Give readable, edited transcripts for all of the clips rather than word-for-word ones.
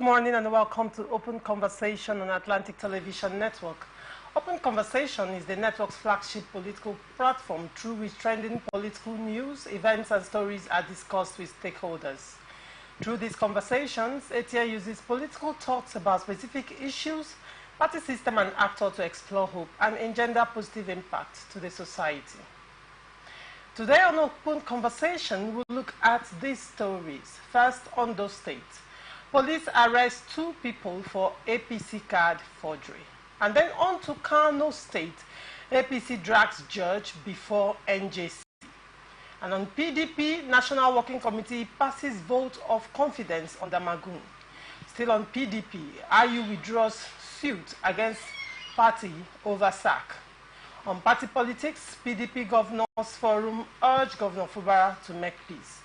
Good morning and welcome to Open Conversation on Atlantic Television Network. Open Conversation is the network's flagship political platform through which trending political news, events and stories are discussed with stakeholders. Through these conversations, Atn uses political thoughts about specific issues, party system and actors to explore hope and engender positive impact to the society. Today on Open Conversation, we'll look at these stories. First, Ondo State. Police arrest 2 people for APC card forgery. And then on to Kano State, APC drags judge before NJC. And on PDP, National Working Committee passes vote of confidence on the Magun. Still on PDP, IU withdraws suit against party over sack. On party politics, PDP Governors Forum urge Governor Fubara to make peace.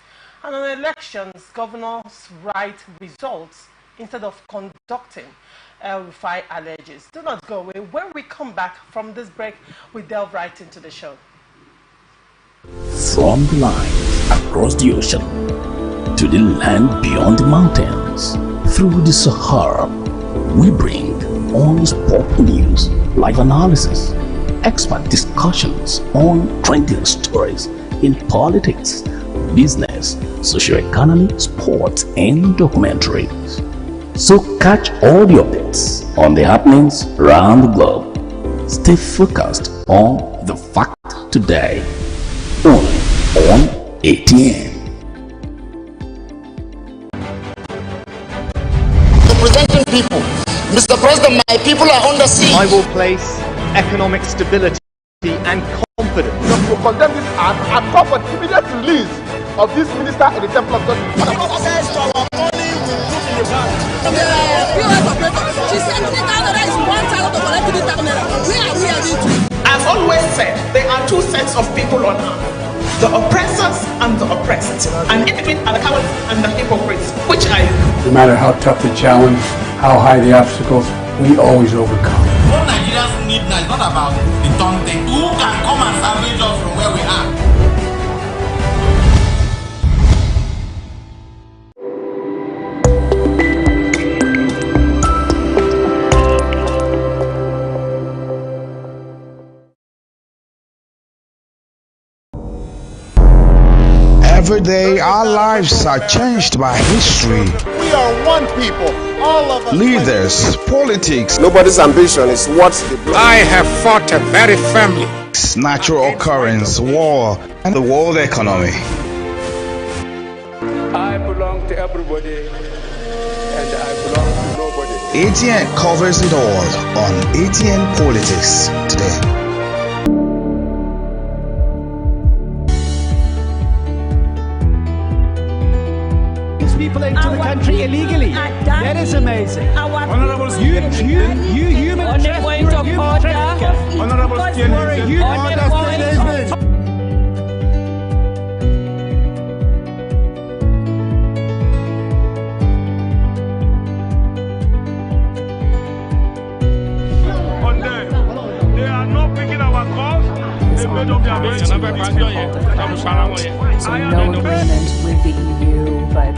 And on elections, governors write results instead of conducting El-Rufai alleges. Do not go away. When we come back from this break, we delve right into the show. From the lines across the ocean to the land beyond the mountains, through the Sahara, we bring on-spot news, live analysis, expert discussions on trending stories in politics, business, socio-economy, sports, and documentaries. So catch all the updates on the happenings around the globe. Stay focused on the fact today, only on Atn. Representing people, Mr. President, my people are under siege. I will place economic stability and confidence. To condemn this act and call for the immediate release of this minister in the Temple of God. Access to our money will move in the bank. She said 3,000 is 1,000 to collect 3,000. Where are we heading to? I've always said there are 2 sets of people on earth, the oppressors and the oppressed. And in between are the cowards and the hypocrites. Which are you? No matter how tough the challenge, how high the obstacles, we always overcome. What Nigerians need now is not about the tongue thing. Who can come and salvage us from where we are? Every day, our lives are changed by history. We are one people, all of us. Leaders, politics. Nobody's ambition is what the blood. I have fought very firmly. Natural occurrence, war, and the world economy. I belong to everybody, and I belong to nobody. Atn covers it all on Atn Politics today. People into the country illegally. That is amazing. Honorable You human trafficker. Honorable they are not picking our calls. They made up their minds. So no agreement with the EU, but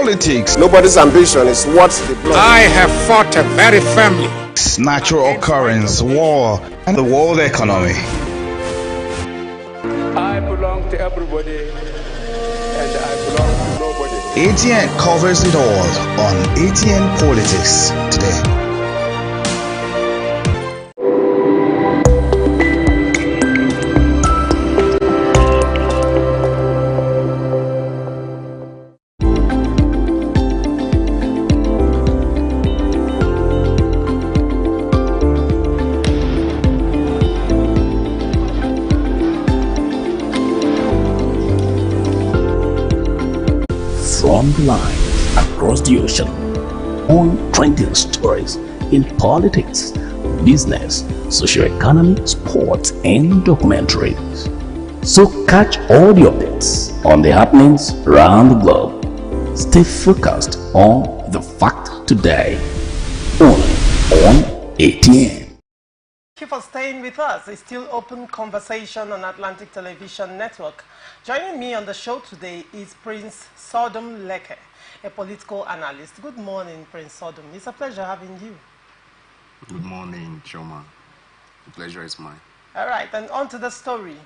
politics. Nobody's ambition is what the blood. I have fought a very family. Natural occurrence, war, and the world economy. I belong to everybody, and I belong to nobody. ATN covers it all on ATN Politics today. From the lines across the ocean on trending stories in politics, business, socio-economy, sports, and documentaries. So catch all the updates on the happenings around the globe. Stay focused on the fact today, only on ATN. Thank you for staying with us. It's still Open Conversation on Atlantic Television Network. Joining me on the show today is Prince Sodom Leke, a political analyst. Good morning, Prince Sodom. It's a pleasure having you. Good morning, Choma. The pleasure is mine. All right, and on to the story.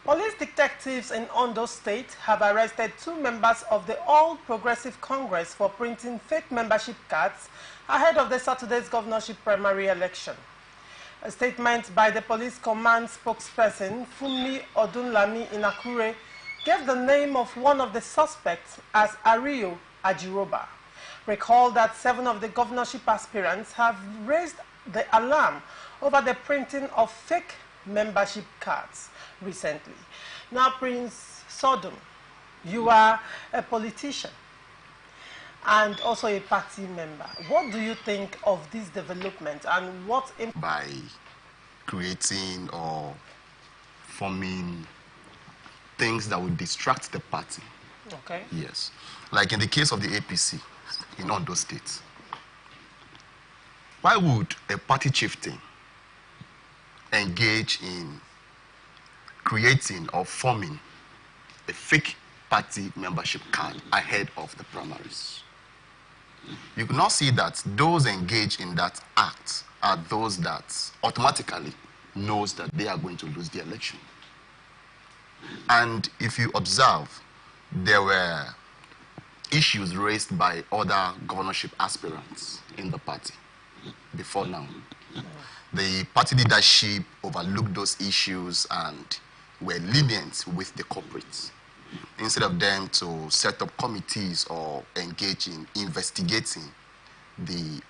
Police detectives in Ondo State have arrested 2 members of the All Progressive Congress for printing fake membership cards ahead of the Saturday's governorship primary election. A statement by the police command spokesperson, Funmi Odunlami in Akure, gave the name of one of the suspects as Ario Ajiroba. Recall that 7 of the governorship aspirants have raised the alarm over the printing of fake membership cards recently. Now, Prince Sodom, you are a politician and also a party member. What do you think of this development and what by creating or forming things that would distract the party? Okay. Yes. Like in the case of the APC in Ondo State. Why would a party chieftain engage in creating or forming a fake party membership card ahead of the primaries? You can now see that those engaged in that act are those that automatically knows that they are going to lose the election. And if you observe, there were issues raised by other governorship aspirants in the party before now. The party leadership overlooked those issues and were lenient with the corporates. Instead of them to set up committees or engage in investigating the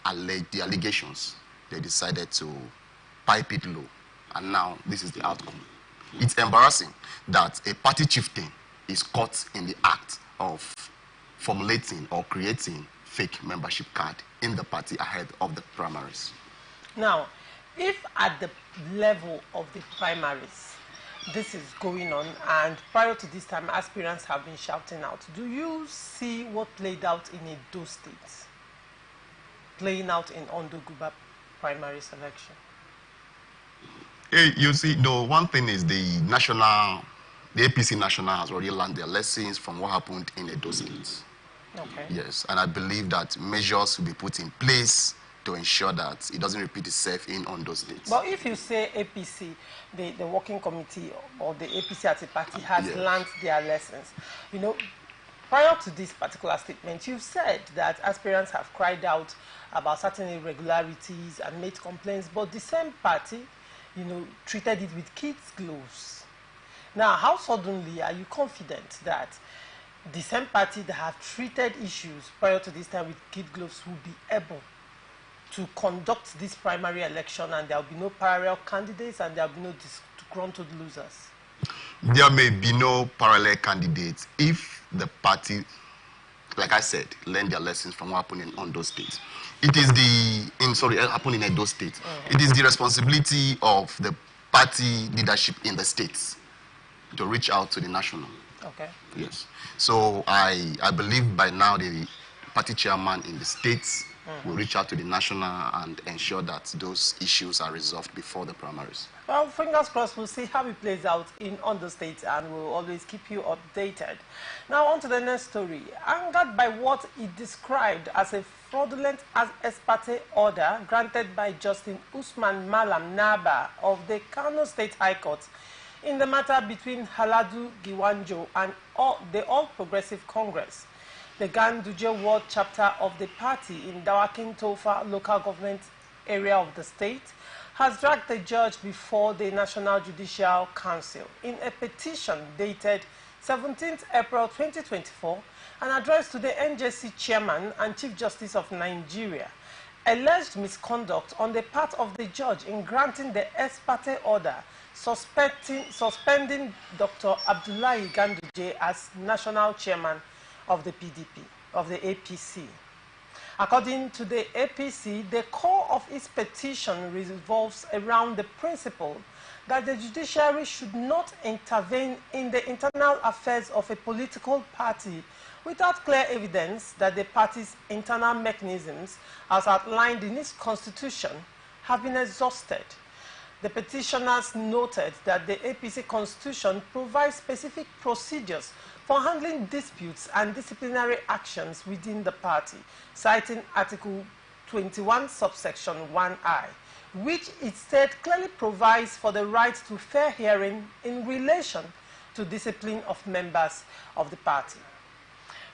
allegations, they decided to pipe it low. And now this is the outcome. It's embarrassing that a party chieftain is caught in the act of formulating or creating fake membership card in the party ahead of the primaries. Now, if at the level of the primaries, this is going on, and prior to this time, aspirants have been shouting out, do you see what played out in Edo State playing out in Ondo Guba primary selection? Hey, you see, the one thing is the APC National has already learned their lessons from what happened in Edo State. Okay. Yes, and I believe that measures will be put in place to ensure that it doesn't repeat itself in Ondo State. But if you say APC, the working committee or the APC as a party has learned their lessons, you know, prior to this particular statement, you've said that aspirants have cried out about certain irregularities and made complaints, but the same party, you know, treated it with kids' gloves. Now, how suddenly are you confident that the same party that have treated issues prior to this time with kid gloves will be able to conduct this primary election and there will be no parallel candidates and there will be no disgruntled losers? There may be no parallel candidates if the party, like I said, learn their lessons from what happened in Ondo State. It is happened in Edo State. It is the responsibility of the party leadership in the states to reach out to the national. Okay. Yes. So I believe by now the party chairman in the states will reach out to the national and ensure that those issues are resolved before the primaries. Well, fingers crossed, we'll see how it plays out in Ondo State, and we'll always keep you updated. Now, on to the next story. Angered by what he described as a fraudulent ex parte order granted by Justice Usman Malam Naba of the Kano State High Court in the matter between Haladu Giwanjo and the All Progressive Congress, the Ganduje Ward chapter of the party in Dawakin Tofa local government area of the state has dragged the judge before the National Judicial Council in a petition dated 17th April 2024 and addressed to the NJC chairman and Chief Justice of Nigeria. Alleged misconduct on the part of the judge in granting the ex parte order suspending Dr. Abdullahi Ganduje as national chairman of the PDP, of the APC. According to the APC, the core of its petition revolves around the principle that the judiciary should not intervene in the internal affairs of a political party without clear evidence that the party's internal mechanisms, as outlined in its constitution, have been exhausted. The petitioners noted that the APC constitution provides specific procedures for handling disputes and disciplinary actions within the party, citing Article 21, subsection 1I, which it said clearly provides for the right to fair hearing in relation to discipline of members of the party.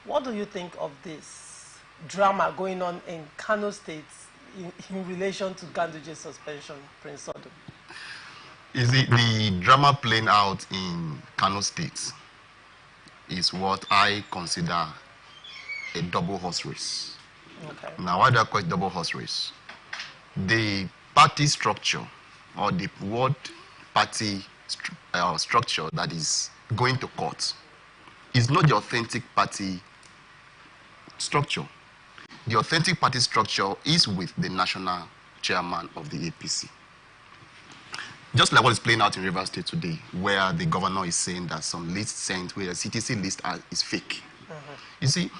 What do you think of this drama going on in Kano State in relation to Ganduje's suspension, Prince Odom? Is it the drama playing out in Kano State is what I consider a double horse race. Okay. Now, why do I call it double horse race? The party structure or the ward party structure that is going to court is not the authentic party structure. The authentic party structure is with the national chairman of the APC. Just like what is playing out in Rivers State today, where the governor is saying that some lists sent, where the CTC list is fake. You see,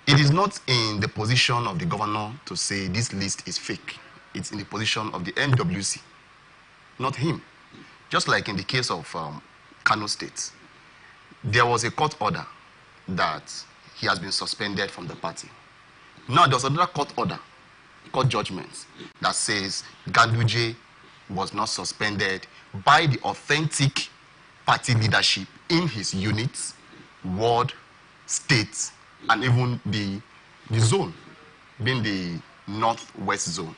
it is not in the position of the governor to say this list is fake. It's in the position of the NWC, not him. Just like in the case of Kano State, there was a court order that he has been suspended from the party. Now there's another court order, court judgment, that says Ganduje was not suspended by the authentic party leadership in his units, ward, state, and even the zone, being the northwest zone.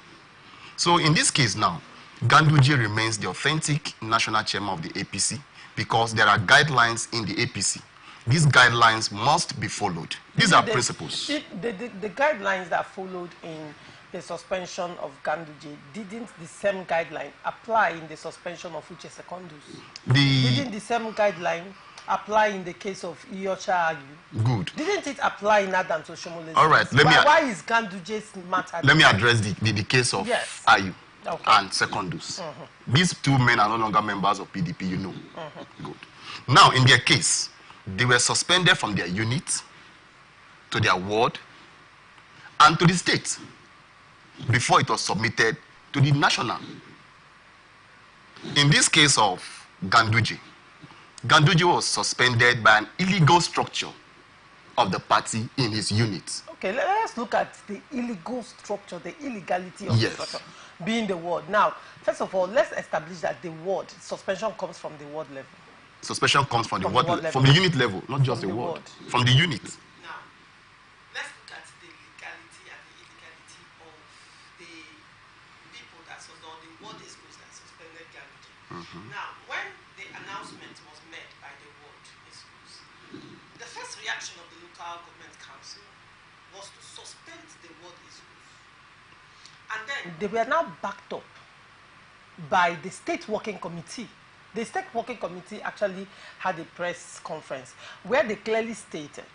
So in this case now, Ganduje remains the authentic national chairman of the APC because there are guidelines in the APC. These guidelines must be followed. These are principles. The guidelines that followed in the suspension of Ganduje, didn't the same guideline apply in the suspension of Uche Secondus? Didn't the same guideline apply in the case of Iyocha Ayu? Good. Didn't it apply in Adams Oshomole's case? All right. Why is Ganduje's matter? Let me address the case of Ayu and Secondus. These two men are no longer members of PDP, you know. Good. Now, in their case, they were suspended from their unit to their ward and to the state before it was submitted to the national. In this case of Ganduje, Ganduje was suspended by an illegal structure of the party in his unit. Okay, let's look at the illegal structure, the illegality of the structure, being the ward. Now, first of all, let's establish that the ward, suspension comes from the ward level. Suspension comes from the ward level. From the unit level, not just the ward. From the unit. Now, let's look at the legality and the illegality of the people that or the ward schools that suspended Ganduje. Now, when the announcement was made by the ward schools, the first reaction of the local government council was to suspend the ward schools. And then they were now backed up by the state working committee. The state working committee actually had a press conference where they clearly stated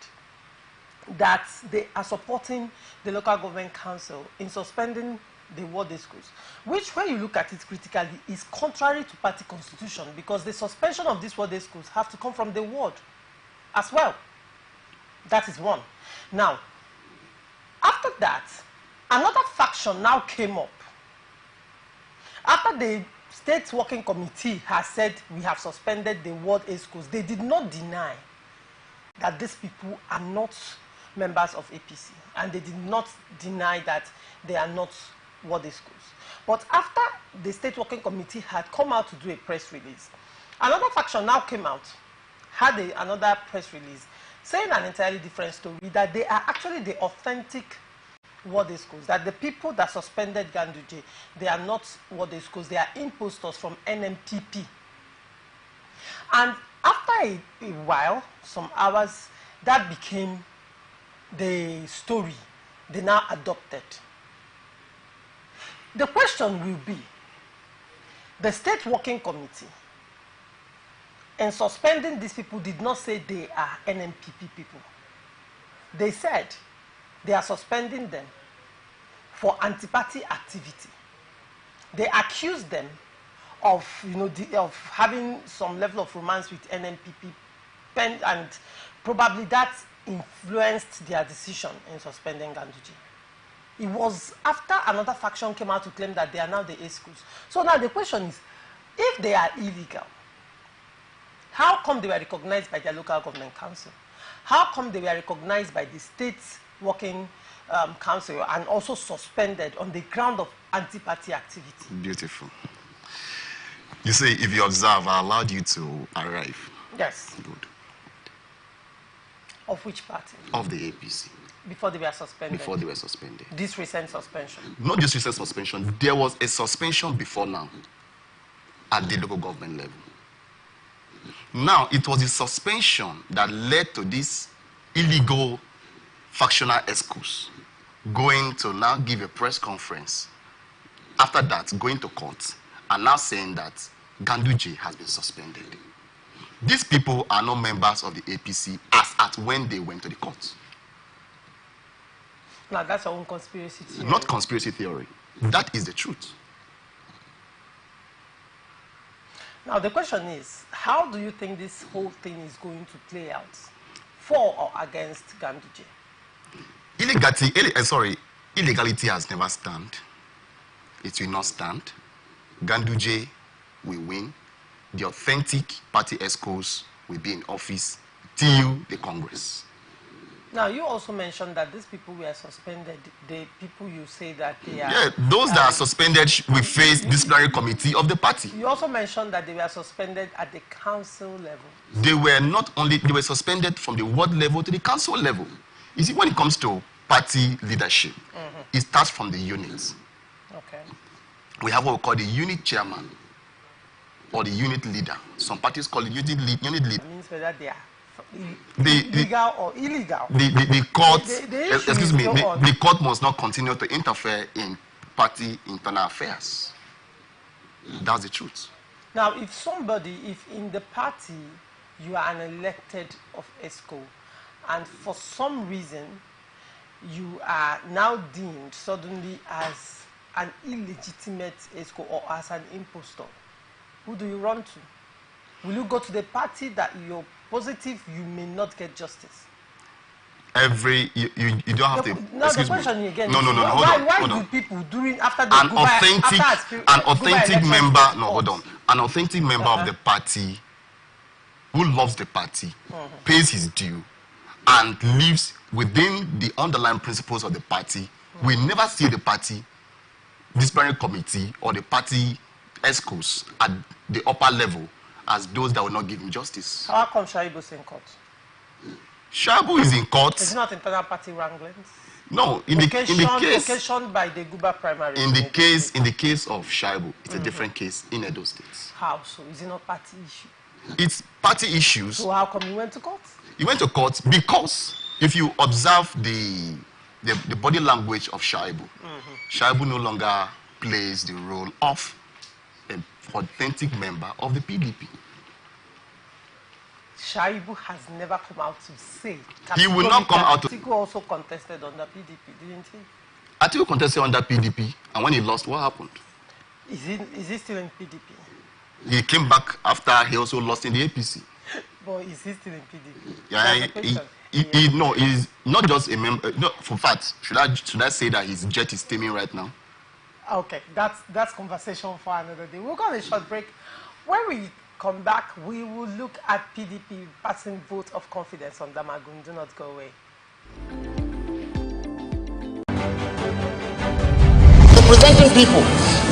that they are supporting the local government council in suspending the ward schools, which, when you look at it critically, is contrary to party constitution, because the suspension of these ward schools have to come from the ward as well. That is one. Now, after that, Another faction now came up. After the State Working Committee has said we have suspended the World ESCOs, they did not deny that these people are not members of APC, and they did not deny that they are not World ESCOs. But after the State Working Committee had come out to do a press release, another faction now came out, had another press release, saying an entirely different story, that they are actually the authentic World ESCOs, that the people that suspended Ganduje, they are not World ESCOs, they are impostors from NMPP. And after a while, some hours, that became the story they now adopted. The question will be, the State Working Committee, in suspending these people, did not say they are NMPP people. They said they are suspending them for anti-party activity. They accused them of, of having some level of romance with NMPP, and probably that influenced their decision in suspending Ganduje. It was after another faction came out to claim that they are now the ESCOs. So now the question is, if they are illegal, how come they were recognized by their local government council? How come they were recognized by the State Working Council and also suspended on the ground of anti-party activity? Beautiful. You say, if you observe, I allowed you to arrive. Yes. Good. Of which party? Of the APC. Before they were suspended? Before they were suspended. This recent suspension? Not this recent suspension. There was a suspension before now at the local government level. Now, it was the suspension that led to this illegal factional ESCOs going to now give a press conference. After that, going to court and now saying that Ganduje has been suspended. These people are not members of the APC as at when they went to the court. Now, that's your own conspiracy theory. Not conspiracy theory. That is the truth. Now, the question is, how do you think this whole thing is going to play out, for or against Ganduje? Illegality has never stand. It will not stand. Ganduje will win. The authentic party ESCOs will be in office till the Congress. Now, you also mentioned that these people were suspended. The people you say that they are... Yeah, those that are suspended will face disciplinary committee of the party. You also mentioned that they were suspended at the council level. They were not only... They were suspended from the ward level to the council level. You see, when it comes to party leadership, it starts from the units. Okay. We have what we call the unit chairman or the unit leader. Some parties call it unit leader. It means whether they are legal or illegal. The court, excuse me, the court must not continue to interfere in party internal affairs. That's the truth. Now, if in the party you are an elected of ESCO, and for some reason you are now deemed suddenly as an illegitimate ESCO or as an impostor, who do you run to? Will you go to the party that you're positive you may not get justice? You don't have to. Now the question again. No, why do people after the an authentic member of the party who loves the party, pays his due, and lives within the underlying principles of the party, will never see the party disciplinary committee or the party ESCOs at the upper level as those that will not give him justice. How come Shaibu is in court? Shaibu is in court. It's not internal party wranglings. No, in the case occasioned by the Guba primary. In the case of Shaibu, it's a different case in Edo State. How so? Is it not party issue? It's party issues. So how come he went to court? He went to court because if you observe the body language of Shaibu, Shaibu no longer plays the role of an authentic member of the PDP. Shaibu has never come out to say. He will not come out to... Atiku also contested under PDP, didn't he? Atiku contested under PDP, and when he lost, what happened? Is he still in PDP? He came back after he also lost in the APC. But is he still in PDP? Yeah, No, he's not just a member. No, for fact, should I say that his jet is steaming right now? Okay, that's conversation for another day. We'll go on a short break. When we come back, we will look at PDP passing vote of confidence on Damagun. Do not go away. Representing people.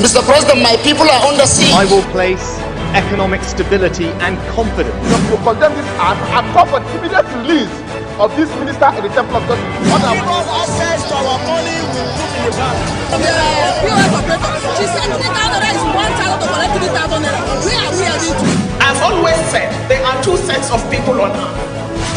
Mr. President, my people are under siege. I will place economic stability and confidence. To condemn this act and call for immediate release of this minister in the Temple of God. Access to our money we put in the bank. The POS operator, she said 3,000 naira is 1,000 to collect 3,000 naira. Where are we heading to? I've always said there are two sets of people on earth.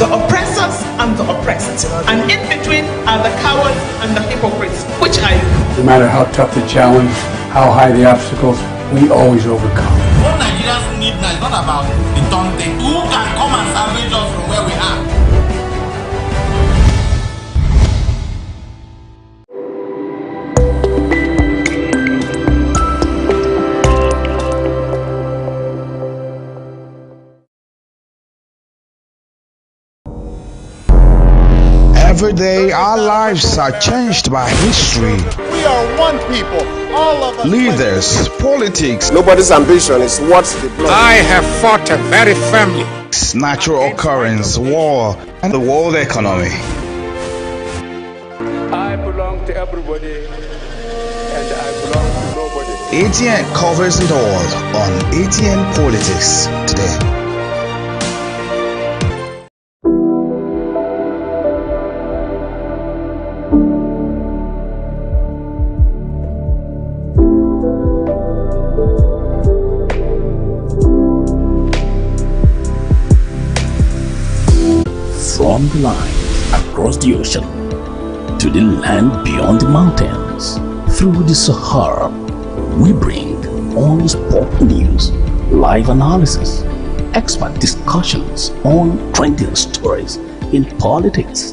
The oppressors and the oppressed. And in between are the cowards and the hypocrites. Which are you? No matter how tough the challenge, how high the obstacles, we always overcome. What Nigerians need now is not about the taunting. Who can come and salvage us from where we are? Every day, our lives are changed by history. We are one people, all of us. Leaders, politics. Nobody's ambition is what the blood. I have fought very firmly. Natural occurrence, war, and the world economy. I belong to everybody and I belong to nobody. ATN covers it all on ATN Politics today. From the line across the ocean to the land beyond the mountains, through the Sahara, we bring on-spot news, live analysis, expert discussions on trending stories in politics,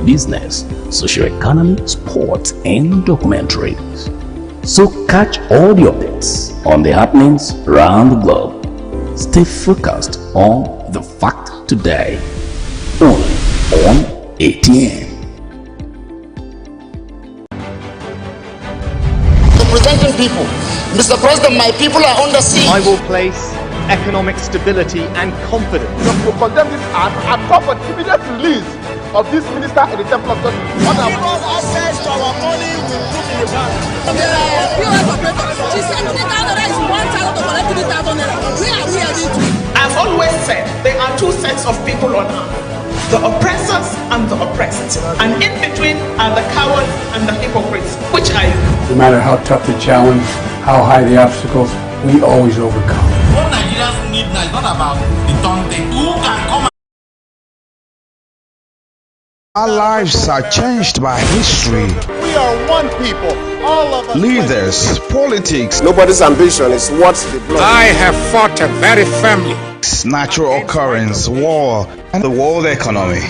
business, socio-economy, sports, and documentaries. So catch all the updates on the happenings around the globe. Stay focused on the fact today. Only on ATN. Representing people. Mr. President, my people are under siege. I will place economic stability and confidence. To condemn this act and call for immediate release of this minister in the Temple of God. Access to our money we put in the bank. The POS operator, she said 3,000 naira is 1,000 to collect 3,000 naira. Where are we heading to? I've always said there are two sets of people on earth. The oppressors and the oppressed. And in between are the cowards and the hypocrites. Which are you? No matter how tough the challenge, how high the obstacles, we always overcome. What Nigerians need now is not about the taunting. Who can come and Our lives are changed by history. We are one people, all of us. Leaders, politics. Nobody's ambition is what the blood. I have fought very firmly. Natural occurrence, war, and the world economy.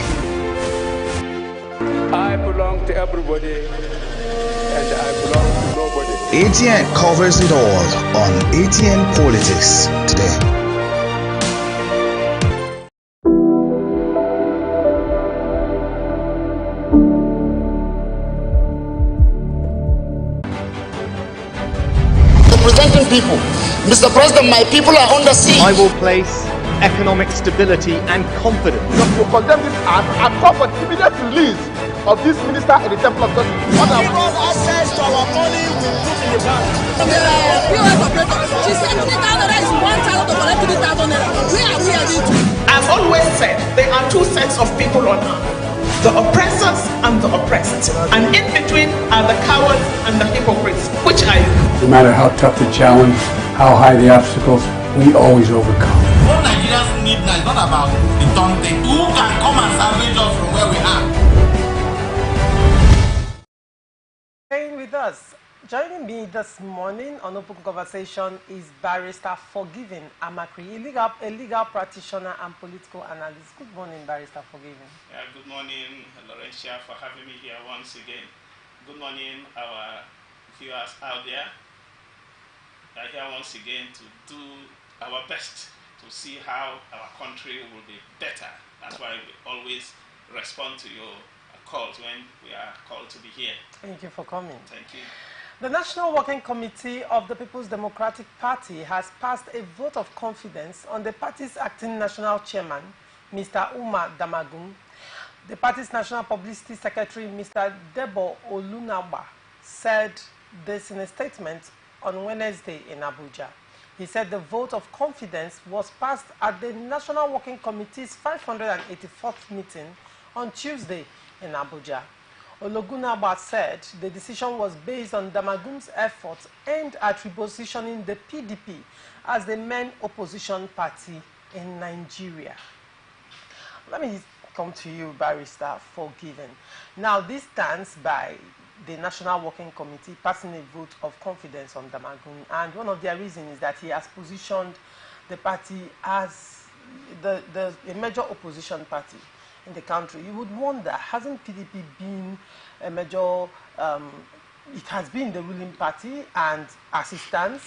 I belong to everybody and I belong to nobody. ATN covers it all on ATN Politics today. Representing people. Mr. President, my people are under siege. I will place economic stability and confidence. To condemn this act and call for immediate release of this minister in the Temple of God. Access to our money we put in the bank. The POS operator, she said 3,000 naira is 1,000 to collect 3,000 naira. Where are we heading to? I've always said there are two sets of people on earth. The oppressors and the oppressed. And in between are the cowards and the hypocrites. Which are you? No matter how tough the challenge, how high the obstacles, we always overcome. What Nigerians need now is not about the taunting. Who can come and salvage us from where we are? Staying with us, joining me this morning on Open Conversation is Barrister Forgiving Amakri, a legal practitioner and political analyst. Good morning, Barrister Forgiving. Good morning, Laurentia, for having me here once again. Good morning, our viewers out there. We are here once again to do our best to see how our country will be better. That's why we always respond to your calls when we are called to be here. Thank you for coming. Thank you. The National Working Committee of the People's Democratic Party has passed a vote of confidence on the party's acting national chairman, Mr. Umar Damagum. The party's national publicity secretary, Mr. Debo Olunagba, said this in a statement on Wednesday in Abuja. He said the vote of confidence was passed at the National Working Committee's 584th meeting on Tuesday in Abuja. Ologunagba said the decision was based on Damagum's efforts aimed at repositioning the PDP as the main opposition party in Nigeria. Let me come to you, Barrister Forgiven. Now, this stands by the National Working Committee passing a vote of confidence on Damagum, and one of their reasons is that he has positioned the party as a major opposition party in the country. You would wonder, hasn't PDP been a major, it has been the ruling party, and as it stands,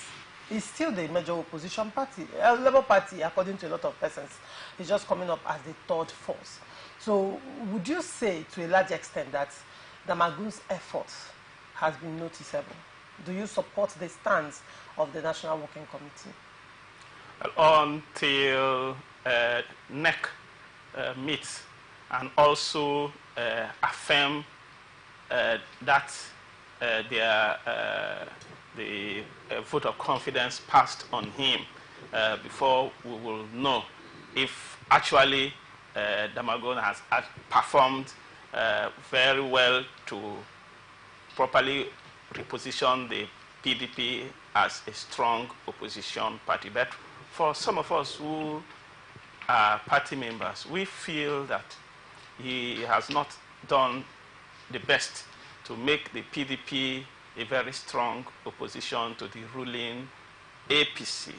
it's still the major opposition party. Labour Party, according to a lot of persons, is just coming up as the third force. So would you say to a large extent that Damagum's effort has been noticeable? Do you support the stance of the National Working Committee? Until NEC meets and also affirm that the vote of confidence passed on him before we will know if actually Damagum has performed very well to properly reposition the PDP as a strong opposition party. But for some of us who are party members, we feel that he has not done the best to make the PDP a very strong opposition to the ruling APC.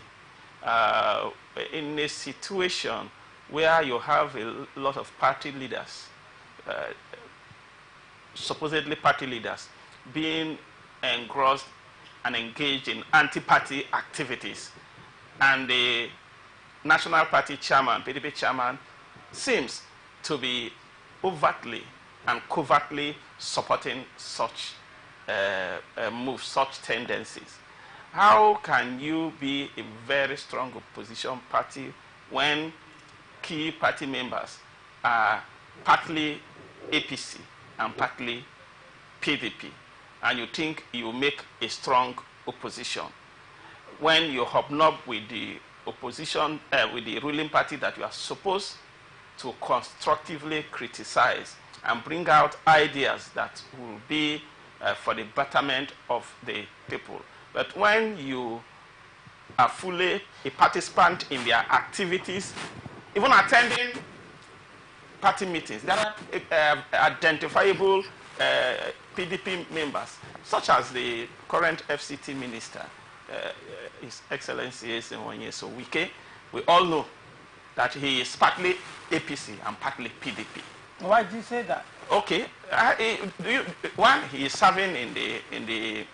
In a situation where you have a lot of party leaders, supposedly party leaders, being engrossed and engaged in anti-party activities, and the National Party chairman, PDP chairman, seems to be overtly and covertly supporting such moves, such tendencies. How can you be a very strong opposition party when key party members are partly APC and partly PDP, and you think you make a strong opposition when you hobnob with the opposition, with the ruling party that you are supposed to constructively criticize and bring out ideas that will be for the betterment of the people? But when you are fully a participant in their activities, even attending party meetings, there are identifiable PDP members, such as the current FCT minister, His Excellency Esenwonye Wike. We all know that he is partly APC and partly PDP. Why do you say that? Okay, one, he is serving in the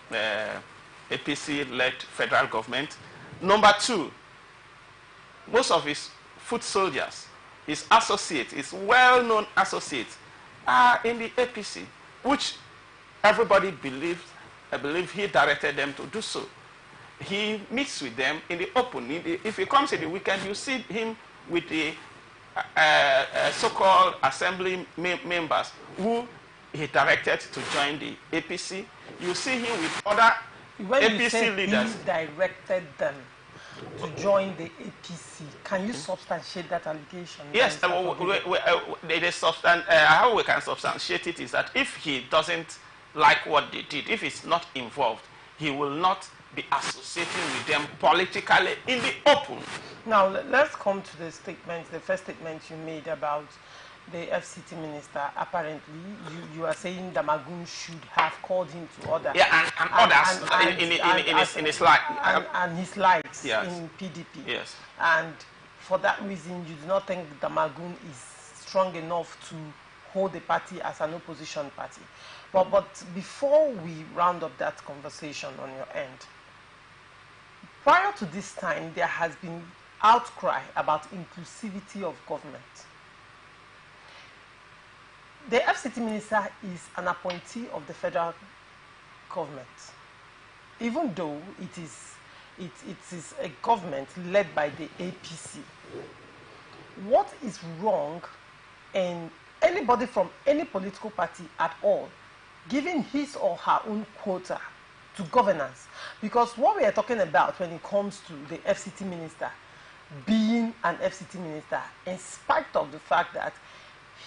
APC-led federal government. Number two, most of his foot soldiers, his associates, his well-known associates, are in the APC, which everybody believes. I believe he directed them to do so. He meets with them in the open. If he comes in the weekend, you see him with the so-called assembly members who he directed to join the APC. You see him with other APC leaders. He directed them to join the APC. Can you substantiate that allegation? Yes, how we can substantiate it is that if he doesn't like what they did, if he's not involved, he will not be associating with them politically in the open. Now, let's come to the statement, the first statement you made about the FCT minister. Apparently, you are saying Damagum should have called him to order. Yeah, and others in his life. And his likes, yes, in PDP. Yes. And for that reason, you do not think Damagum is strong enough to hold the party as an opposition party. But before we round up that conversation on your end, prior to this time, there has been outcry about inclusivity of government. the FCT minister is an appointee of the federal government, even though it is a government led by the APC. What is wrong in anybody from any political party at all giving his or her own quota to governance? Because what we are talking about when it comes to the FCT minister being an FCT minister, in spite of the fact that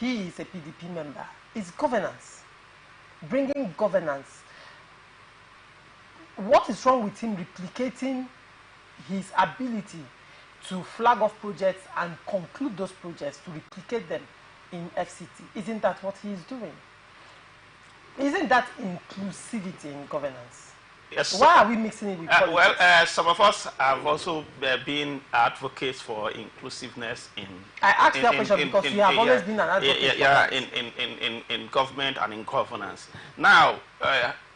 he is a PDP member, is governance, bringing governance. What is wrong with him replicating his ability to flag off projects and conclude those projects, to replicate them in FCT? Isn't that what he is doing? Isn't that inclusivity in governance? Yes. Why are we mixing it with politics? Well, some of us have also been advocates for inclusiveness in. I asked that question because you have always been an advocate. In government and in governance. Now,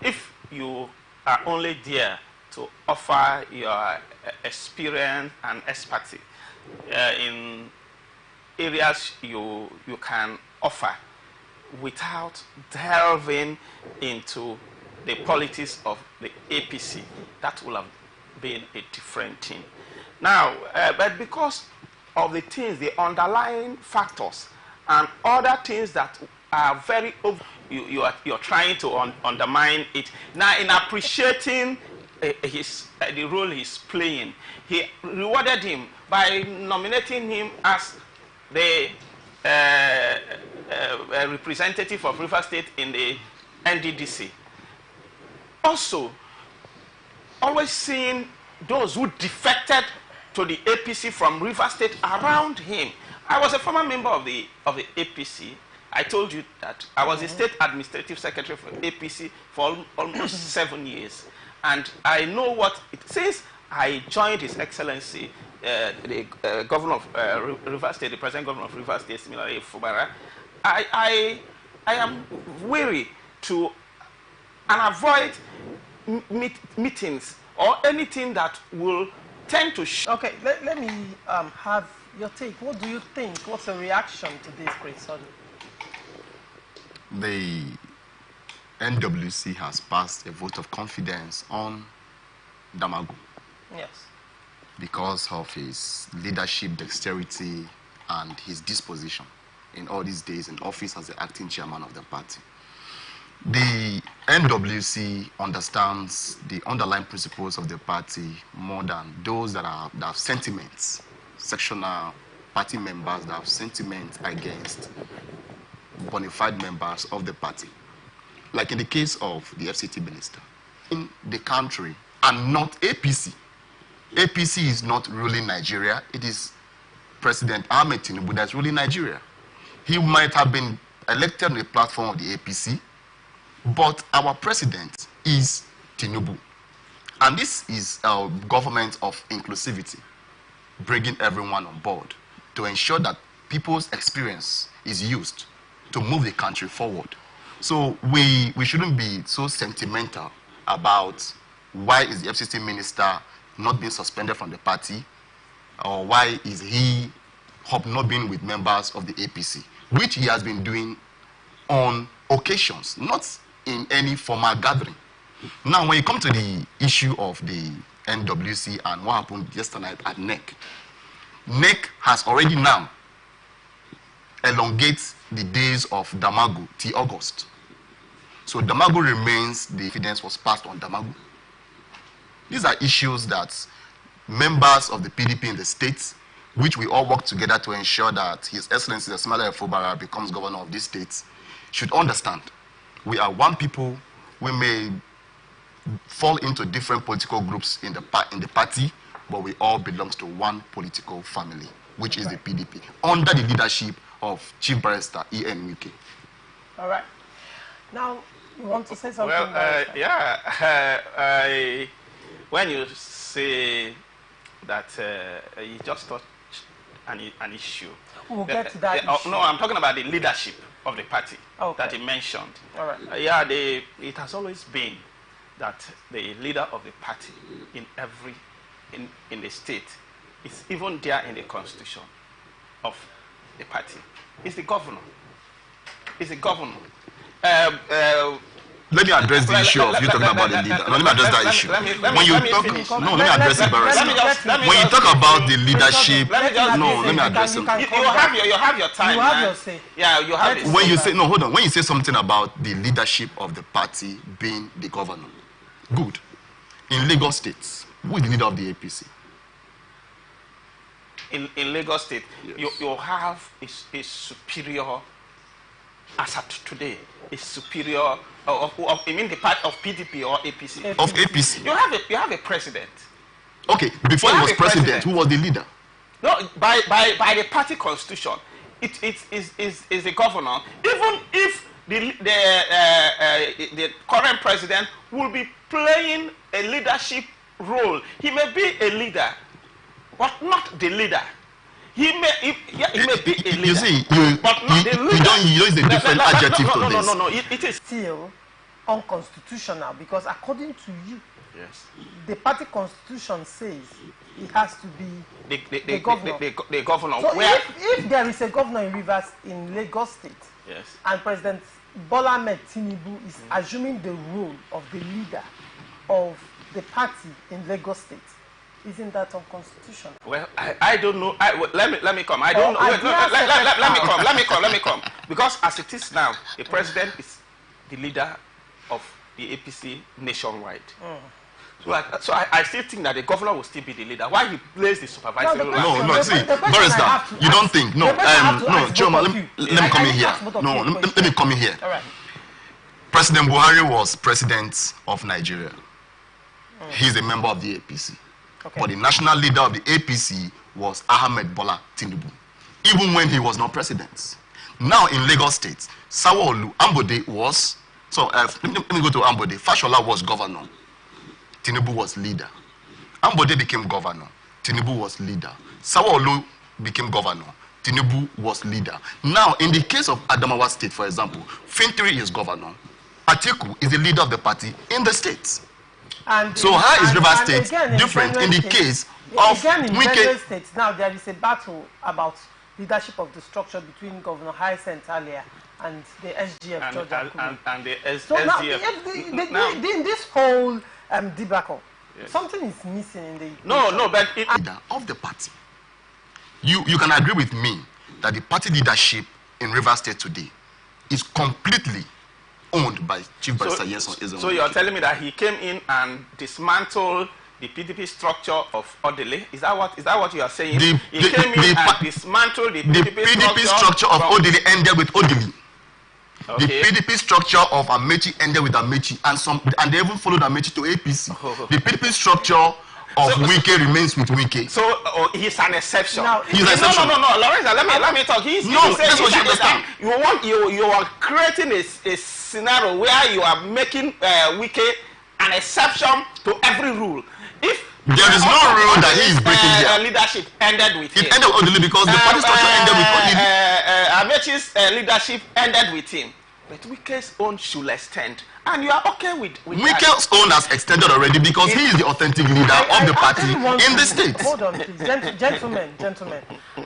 if you are only there to offer your experience and expertise in areas you can offer without delving into the politics of the APC, that will have been a different thing. Now, but because of the things, the underlying factors and other things that are very you're trying to undermine it. Now, in appreciating the role he's playing, he rewarded him by nominating him as the representative of River State in the NDDC. Also, always seeing those who defected to the APC from River State around him. I was a former member of the APC. I told you that I was the state administrative secretary for APC for almost 7 years, and I know what it says. I joined His Excellency, the governor of River State, the present governor of River State, similarly Fubara. I am weary to and avoid meetings or anything that will tend to. Okay, let me have your take. What do you think? What's the reaction to this, Great Son? The NWC has passed a vote of confidence on Damagu. Yes. Because of his leadership, dexterity, and his disposition in all these days in office as the acting chairman of the party. The NWC understands the underlying principles of the party more than those that have sentiments, sectional party members that have sentiments against bona fide members of the party. Like in the case of the FCT minister. In the country, and not APC. APC is not ruling Nigeria. It is President Ahmed Tinubu that's ruling Nigeria. He might have been elected on the platform of the APC, but our president is Tinubu. And this is a government of inclusivity, bringing everyone on board to ensure that people's experience is used to move the country forward. So we shouldn't be so sentimental about why is the FCC minister not being suspended from the party, or why is he hobnobbing with members of the APC, which he has been doing on occasions, not in any formal gathering. Now, when you come to the issue of the NWC and what happened yesterday at NEC, NEC has already now elongated the days of Damagu till August. So Damagu remains, the evidence was passed on Damagu. These are issues that members of the PDP in the states, which we all work together to ensure that His Excellency Asmala Efobara becomes governor of these states, should understand. We are one people. We may fall into different political groups in the party, but we all belong to one political family, which is the PDP, under the leadership of Chief Barrister E.N. Wike. All right. Now, you want to say something? Well, when you say that you just touched an issue. We'll get to that issue. No, I'm talking about the leadership of the party that he mentioned. All right. It has always been that the leader of the party in the state is even there in the constitution of the party. It's the governor. is a governor. Let me address the issue of you talking about the leader. Let me address that issue. When you talk, no, let me address it, Barrister. When you talk about the leadership, no, let me address it. You have your time. You have your say. Yeah, you have it. When you say, no, hold on. When you say something about the leadership of the party being the governor, good. In Lagos State, who is the leader of the APC? In Lagos State, yes. you have a superior, as at today, a superior, I mean the part of PDP or APC. Of APC. You have a president. Okay, before he was president, who was the leader? No, by the party constitution, it is a governor. Even if the current president will be playing a leadership role, he may be a leader, but not the leader. He may be a leader. You see, but not the leader. You don't use a different adjective to this. No. It is still unconstitutional because according to you, yes, the party constitution says it has to be the governor. The governor. So where if there is a governor in Lagos State, yes, and President Bola Ahmed Tinubu is assuming the role of the leader of the party in Lagos State, isn't that unconstitutional? Well, I don't know. Let me come. I don't know. Wait, let me come. Because as it is now, the president is the leader of the APC nationwide. So I still think that the governor will still be the leader. Why he plays the supervisory role? No. See, Barrister, you don't think. No, Choma, let me come in here. No, let me come in here. All right. President Buhari was president of Nigeria. He's a member of the APC. Okay. But the national leader of the APC was Ahmed Bola Tinubu, even when he was not president. Now in Lagos State, Sanwo-Olu Ambode was, let me go to Ambode. Fashola was governor. Tinubu was leader. Ambode became governor. Tinubu was leader. Sanwo-Olu became governor. Tinubu was leader. Now, in the case of Adamawa State, for example, Fintiri is governor. Atiku is the leader of the party in the state. So how is River State different in the case of Benue State? Now there is a battle about leadership of the structure between Governor Hyacinth Alia and the SGF and the SGF. So now, in this whole debacle, yes, something is missing in the but leader of the party. You can agree with me that the party leadership in River State today is completely owned by Chief Barrister Yeson Ezenwo. So you're telling me that he came in and dismantled the PDP structure of Odele? Is that what you are saying? He came in and dismantled the PDP structure of Odele ended with Odele. Okay. The PDP structure of Amechi ended with Amechi, and they even followed Amechi to APC. The PDP structure of Wike remains with Wike. So he's an exception. No, he's an exception. No, Lorenzo, let me talk. That's what you understand. You are creating a scenario where you are making Wike an exception to every rule. If there is no rule that he is breaking here. Leadership ended with him. It ended with Odele because the party structure ended with Odele. Amechi's leadership ended with him. But Wike's own should extend. And you are okay with Wike's own has extended already because he is the authentic leader of the party in the state. Hold on, please. Gentlemen.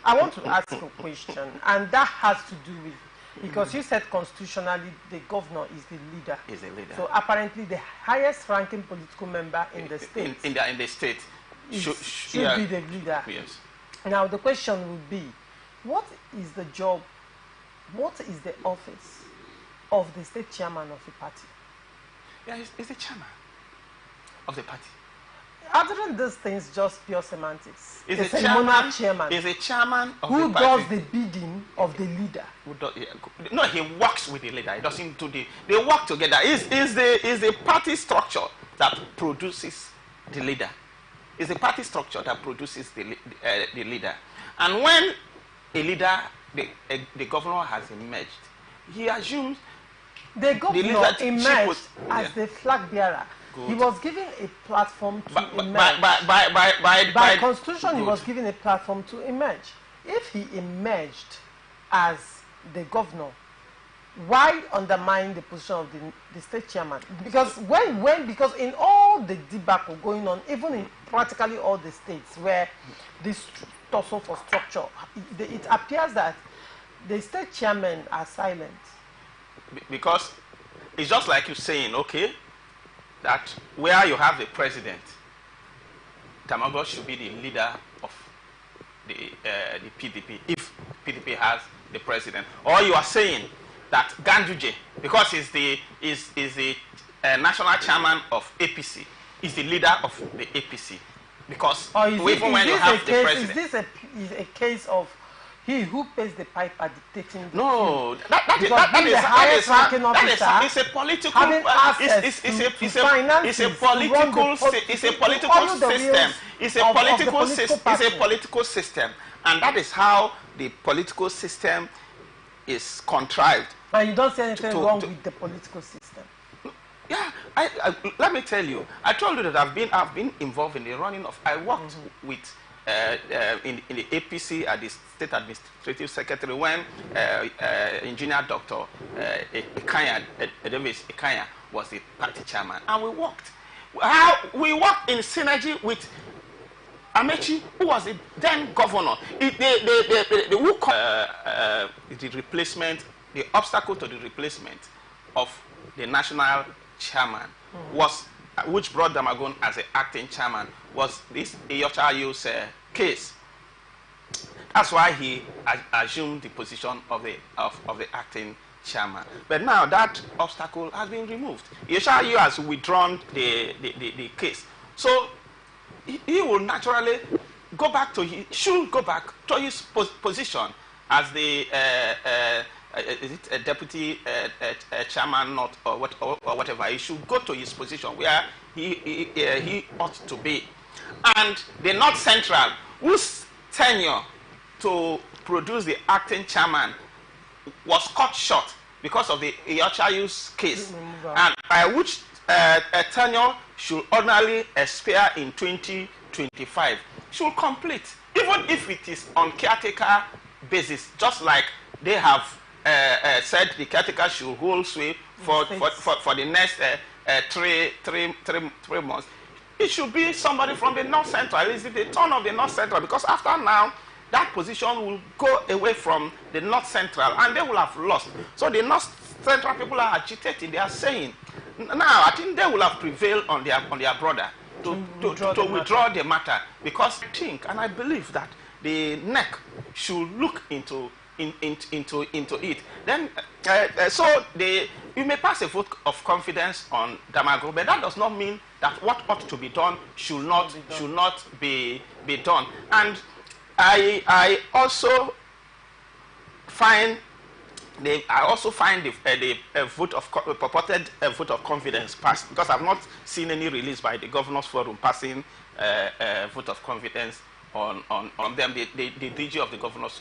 I want to ask a question, and that has to do with, because you said constitutionally the governor is the leader. Is the leader. So apparently the highest ranking political member in the state in the state should be the leader. Yes. Now the question would be, what is the job, what is the office of the state chairman of the party? Yeah, he's the chairman of the party. Other than these things, just pure semantics. Is a chairman. Is a chairman of who the party. Does the bidding of the leader? No, he works with the leader. He doesn't do they work together. Is the party structure that produces the leader. It's the party structure that produces the leader. And when a leader, the governor has emerged, he assumes the governor emerged as the flag bearer. Good. He was given a platform to emerge. By constitution, good. He was given a platform to emerge. If he emerged as the governor, why undermine the position of the state chairman? Because because in all the debacle going on, even in practically all the states where this tussle for structure, it appears that the state chairmen are silent. because it's just like you saying, okay, that where you have the president, Damagos should be the leader of the PDP if PDP has the president. Or you are saying that Ganduje, because he's the national chairman of APC, is the leader of the APC. Because even when you have the president. Is this a case of he who pays the pipe are dictating the no, tune? that is a political system, and that is how the political system is contrived. And you don't see anything wrong with the political system. Yeah, let me tell you. I told you that I've been involved in the running of. I worked with in the APC at the State Administrative Secretary when Engineer Dr. Davis Ekanya was the party chairman, and we worked. We worked in synergy with Amechi, who was the then governor. The replacement, the obstacle to the replacement of the national chairman was, which brought Damagun as the acting chairman, was this Iyochayu's case. That's why he assumed the position of the acting chairman. But now that obstacle has been removed. Iyochayu has withdrawn the case. So he will naturally go back to should go back to his position as the is it a deputy chairman, not or whatever. He should go to his position where he ought to be. And the North Central, whose tenure to produce the acting chairman was cut short because of the Iyochayu's case, and by which tenure should ordinarily expire in 2025, should complete, even if it is on caretaker basis, just like they have said the caretaker should hold sway for the next 3 months. It should be somebody from the North Central. It is the turn of the North Central, because after now, that position will go away from the North Central and they will have lost. So the North Central people are agitating. They are saying, now I think they will have prevailed on their brother to withdraw the matter, because I think and I believe that the NEC should look into it. Then so you may pass a vote of confidence on Damagro, but that does not mean that what ought to be done should not be done. And I also find the vote of purported vote of confidence passed, because I've not seen any release by the Governors Forum passing vote of confidence on them, the DG of the Governors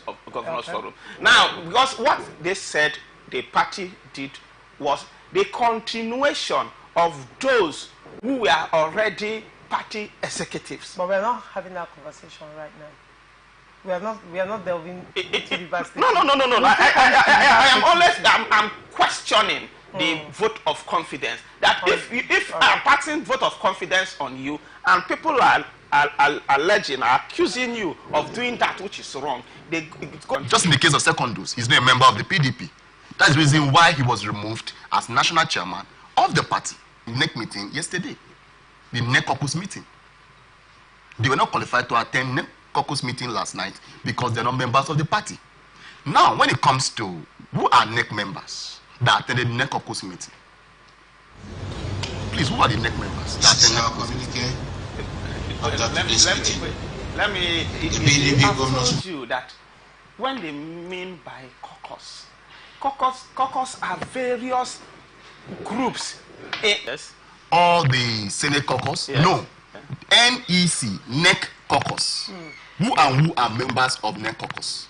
Forum. Now, because what they said the party did was the continuation of those who were already party executives. But we're not having that conversation right now. We are not delving into the vast. No. I'm questioning the vote of confidence. That if I'm passing vote of confidence on you and people are alleging, are accusing you of doing that which is wrong, just in the case of Secondus, he's not a member of the PDP. That's the reason why he was removed as national chairman of the party. NEC meeting yesterday, the NEC caucus meeting. They were not qualified to attend NEC caucus meeting last night because they're not members of the party. Now, when it comes to who are NEC members that attended NEC caucus meeting, please, who are the NEC members that attended NEC caucus meeting? Let me told you that when they mean by caucus are various groups. Yes. All the Senate caucus? Yes. No. NEC, NEC caucus. Who are members of NEC caucus?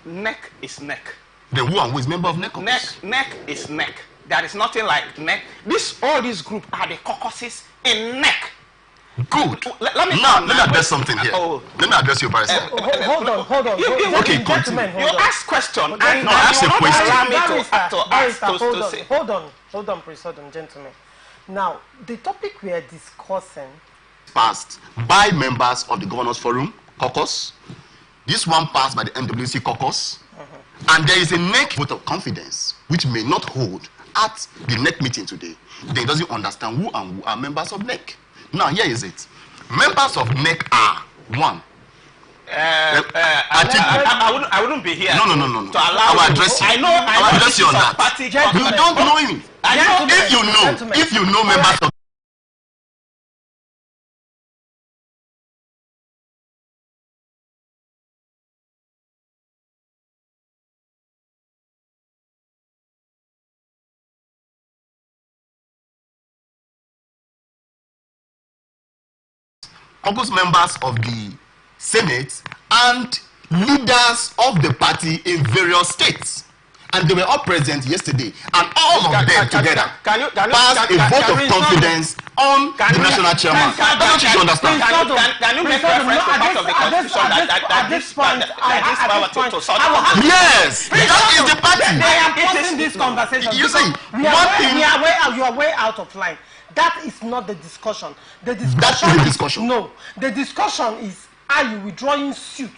NEC is NEC. Then who is member of NEC caucus? NEC is NEC. There is nothing like NEC. All these groups are the caucuses in NEC. Good. Let me address something here. Let me address your barrister. Hold on. Okay, continue. You ask question. No, ask a question. Hold on, please, gentlemen. Now, the topic we are discussing passed by members of the Governors Forum caucus, This one passed by the MWC caucus, and there is a NEC vote of confidence which may not hold at the NEC meeting today. Then it doesn't understand who and who are members of NEC. Now, here is it. Members of NEC are one. I wouldn't be here. No. To allow I will address you. I know address you on that. Party, you don't know him. If you know members of caucus members of the Senate and leaders of the party in various states. And they were all present yesterday. And all of them together passed a vote of confidence on the national chairman. That's what you should understand. Can you make reference to part of the constitution that this power to sort out? Yes, that is the party. I am pausing this conversation. You see, you are way out of line. That is not the discussion. The discussion that is the discussion. No, the discussion is, are you withdrawing suit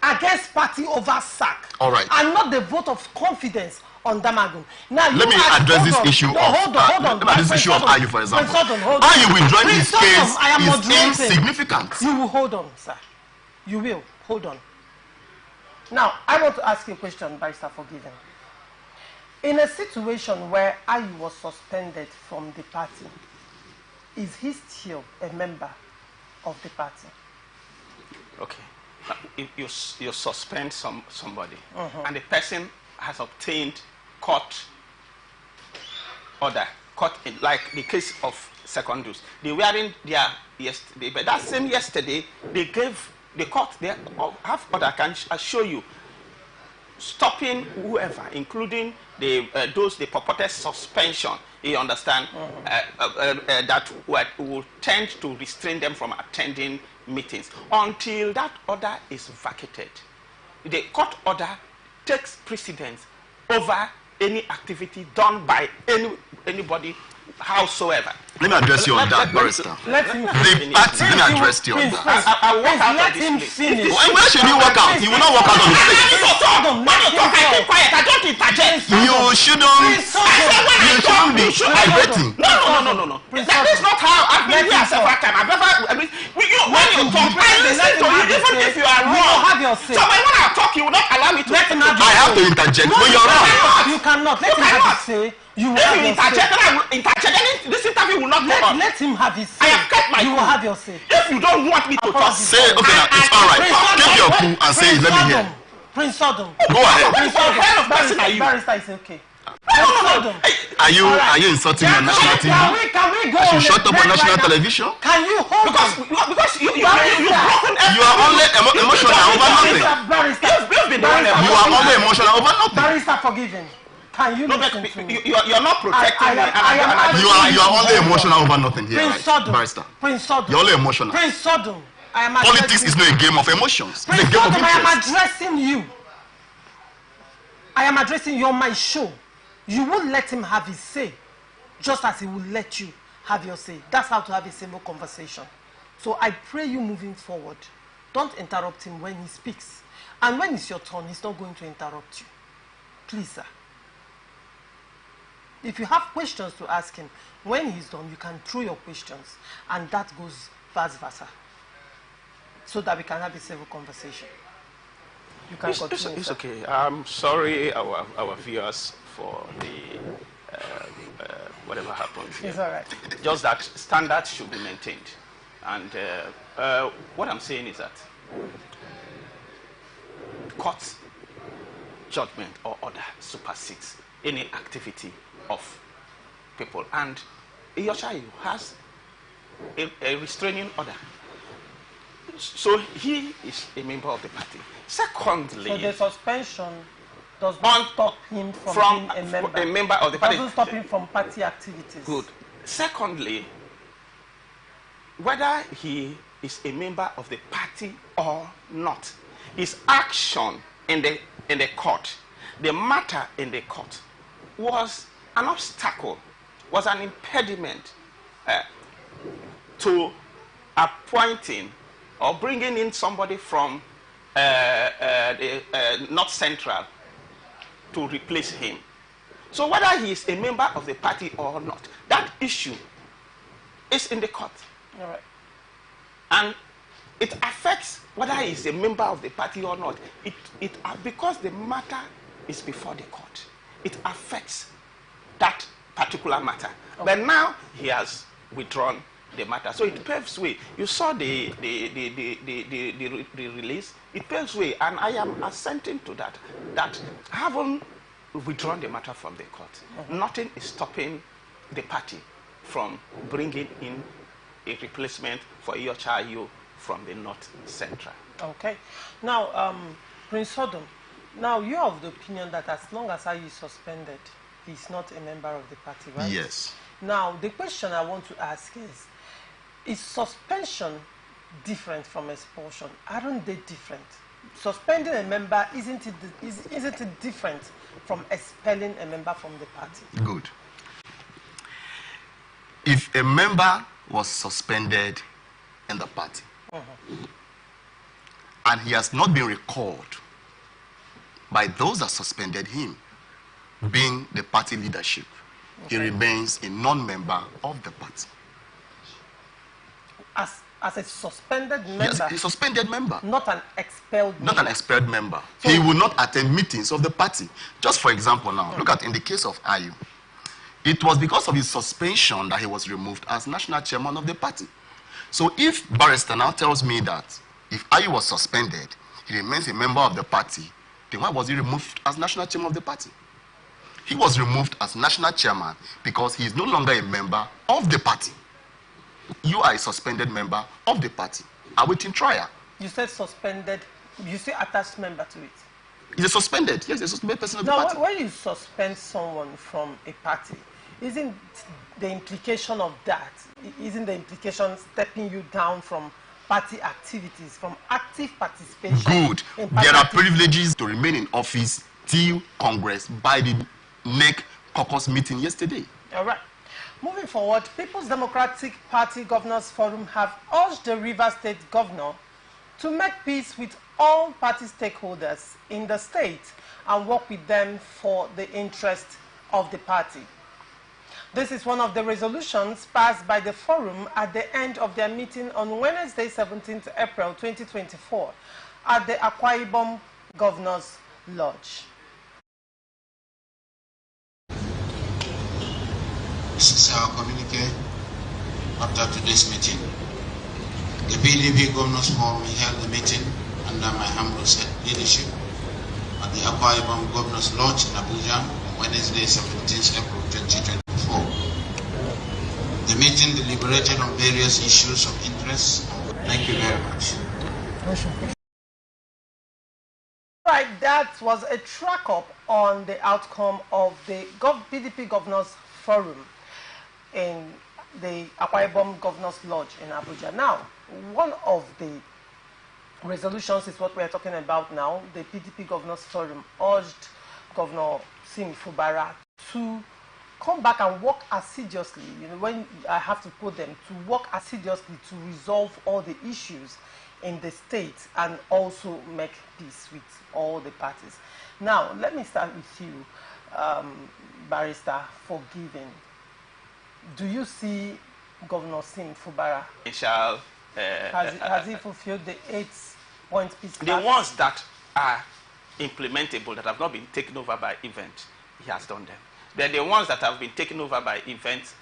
against party over sack? All right. And not the vote of confidence on Damagun. Now, let me address this issue of this issue of Ayu, for example. Are you withdrawing his case is insignificant? You will hold on, sir. You will hold on. Now, I want to ask you a question, Barrister Forgiven. In a situation where Ayu was suspended from the party, is he still a member of the party? Okay. If you suspend somebody, and the person has obtained court order, like the case of Secondus, they were in there yesterday, but that same yesterday, they gave the court, they have order, I can assure you, stopping whoever, including those the purported suspension, you understand, that will tend to restrain them from attending meetings until that order is vacated. The court order takes precedence over any activity done by anybody, howsoever. Let me address you on that, Barrister. Let me address you on that. I walk out of this place. Where should you walk out? You will not walk out of the place. When you talk, I keep quiet. I don't interject. You shouldn't be vibrating. No. That is not how I've been here several times. When you talk, I listen to you even if you are wrong. So when I talk, you will not allow me to. I have to interject when you're wrong. You cannot. Let him have his say. You will have your say. This interview will not go on. Let him have his say. I have kept my You will have your say. If you don't want me to talk, say, okay, now it's all right. Keep your cool and say it. Let me hear. Prince Sodom. Go ahead. Prince Sodom. What kind of person are you? Barrister is okay. Are you insulting on national TV? Can we go? You shut up on national television? Can you hold because you broken everything. You are only emotional over nothing. You are only emotional over nothing. Barrister Forgiven. Can you listen to me? You are not protecting me. You are only emotional over nothing here, Prince Sodom. Barrister. Prince Sodom. You're only emotional. Prince Sodom. Politics is not a game of emotions. It's a game of interest. I am addressing you. I am addressing you on my show. You won't let him have his say, just as he will let you have your say. That's how to have a civil conversation. So I pray you moving forward, don't interrupt him when he speaks. And when it's your turn, he's not going to interrupt you. Please, sir. If you have questions to ask him, when he's done, you can throw your questions. And that goes vice versa. So that we can have a civil conversation. You can continue. It's okay. I'm sorry, our viewers, for the whatever happened here. It's all right. Just that standards should be maintained. And what I'm saying is that court judgment or order supersedes any activity of people. And Iyoshayu has a restraining order. So he is a member of the party. Secondly, so the suspension does not stop him from being a member of the party. Doesn't stop him from party activities. Good. Secondly, whether he is a member of the party or not, his action in the court, the matter in the court, was an obstacle, was an impediment to appointing or bringing in somebody from North Central to replace him. So whether he is a member of the party or not, that issue is in the court. All right. And it affects whether he is a member of the party or not. Because the matter is before the court, it affects that particular matter. Okay. But now he has withdrawn the matter, so it paves way. You saw the release. It paves way, and I am assenting to that. That having withdrawn the matter from the court, nothing is stopping the party from bringing in a replacement for Iyochayo from the North Central. Okay. Now, Prince Sodom, now you are of the opinion that as long as Ayu is suspended, he's not a member of the party, right? Yes. Now, the question I want to ask is suspension different from expulsion? Aren't they different? Suspending a member, isn't it different from expelling a member from the party? Good. If a member was suspended in the party and he has not been recalled by those that suspended him, being the party leadership, he remains a non-member of the party. As a suspended member? Yes, a suspended member. Not an expelled member? Not an expelled member. So he will not attend meetings of the party. Just for example now, look at in the case of Ayu. It was because of his suspension that he was removed as national chairman of the party. So if Barrister now tells me that if Ayu was suspended, he remains a member of the party, then why was he removed as national chairman of the party? He was removed as national chairman because he is no longer a member of the party. You are a suspended member of the party, awaiting trial. You said suspended, you say attached member to it? He's a suspended, yes, a suspended person of the now, party. When you suspend someone from a party, isn't the implication of that, isn't the implication stepping you down from party activities, from active participation? Good. There are privileges to remain in office till Congress by the NEC caucus meeting yesterday. All right. Moving forward, People's Democratic Party Governors Forum have urged the Rivers State Governor to make peace with all party stakeholders in the state and work with them for the interest of the party. This is one of the resolutions passed by the forum at the end of their meeting on Wednesday, 17th April 2024 at the Akwa Ibom Governors Lodge. This is our communique after today's meeting. The PDP Governors Forum held the meeting under my humble leadership at the Akwa Ibom Governors Lodge in Abuja on Wednesday, 17th April 2024. The meeting deliberated on various issues of interest. Thank you very much. Right, that was a track-up on the outcome of the PDP Governors Forum in the Akwa Ibom Governors Lodge in Abuja. Now, one of the resolutions is what we are talking about now. The PDP Governors Forum urged Governor Sim Fubara to come back and work assiduously, when I have to quote them, to work assiduously to resolve all the issues in the state and also make peace with all the parties. Now, let me start with you, Barrister Forgiving. Do you see Governor Sim Fubara? Has he fulfilled the 8-point peace plan? The ones that are implementable, that have not been taken over by events, he has done them. But the ones that have been taken over by events,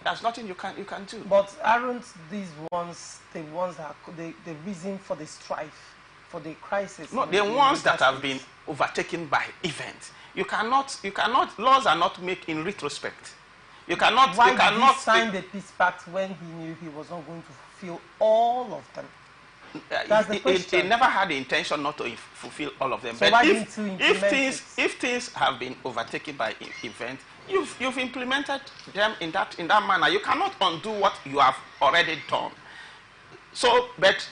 there's nothing you can do. But aren't these ones the ones that are the reason for the strife, for the crisis? No, the ones that have been overtaken by events. You cannot. Laws are not made in retrospect. You cannot. Why you cannot did he sign the peace pact when he knew he was not going to fulfill all of them? That's the question. He never had the intention not to fulfill all of them. So but why didn't you implement if things have been overtaken by events, you've implemented them in that manner. You cannot undo what you have already done. So, but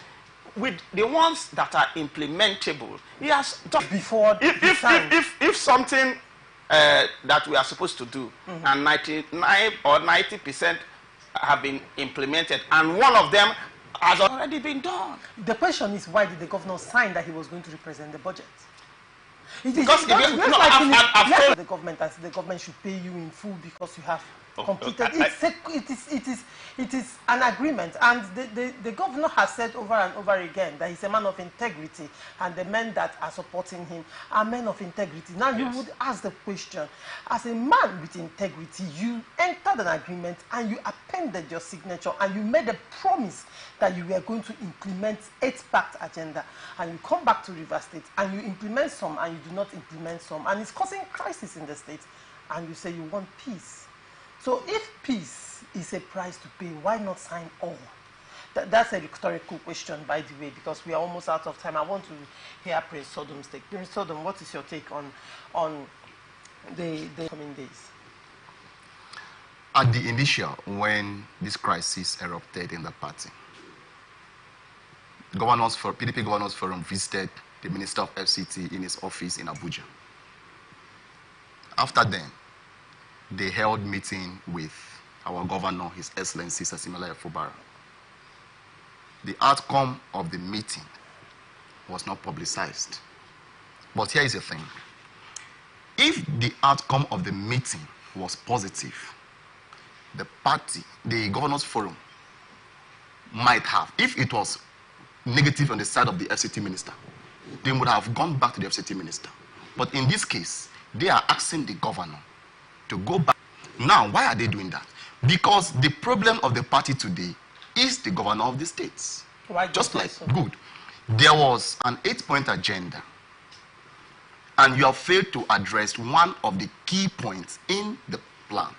with the ones that are implementable, he has done before. If something that we are supposed to do, and 99 or 90% have been implemented, and one of them has already been done. The question is, why did the governor sign that he was going to represent the budget? Because the government, as the government should pay you in full because you have completed. It is an agreement, and the governor has said over and over again that he's a man of integrity, and the men that are supporting him are men of integrity. Now you would ask the question, as a man with integrity, you entered an agreement and you appended your signature and you made a promise that you were going to implement 8-pact agenda, and you come back to Rivers State and you implement some and you do not implement some, and it's causing crisis in the state, and you say you want peace. So if peace is a price to pay, why not sign all? That's a rhetorical question, by the way, because we are almost out of time. I want to hear Prince Sodom's take. Prince Sodom, what is your take on the coming days? At the initial, when this crisis erupted in the party, PDP Governors Forum visited the Minister of FCT in his office in Abuja. After then, they held meeting with our governor, His Excellency Sasimala Efubara. The outcome of the meeting was not publicized. But here is the thing. If the outcome of the meeting was positive, the party, the Governors Forum, might have, if it was negative on the side of the FCT minister, they would have gone back to the FCT minister. But in this case, they are asking the governor to go back. Now, why are they doing that? Because the problem of the party today is the governor of the states. Why just like, so? Good. There was an 8-point agenda, and you have failed to address one of the key points in the plan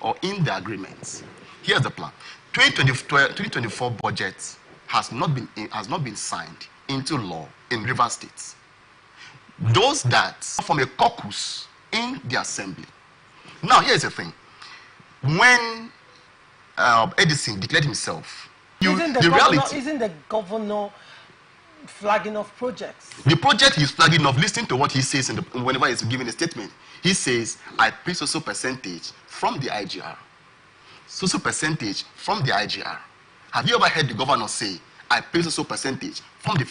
or in the agreements. Here's the plan. 2024 budget has not been signed into law in Rivers State. Those that form a caucus in the assembly. Now, here's the thing. When Edison declared himself, isn't the governor flagging off projects? The project he's flagging off, listen to what he says whenever he's giving a statement. He says, I pay so percentage from the IGR. So percentage from the IGR. Have you ever heard the governor say, I pay so percentage from the federal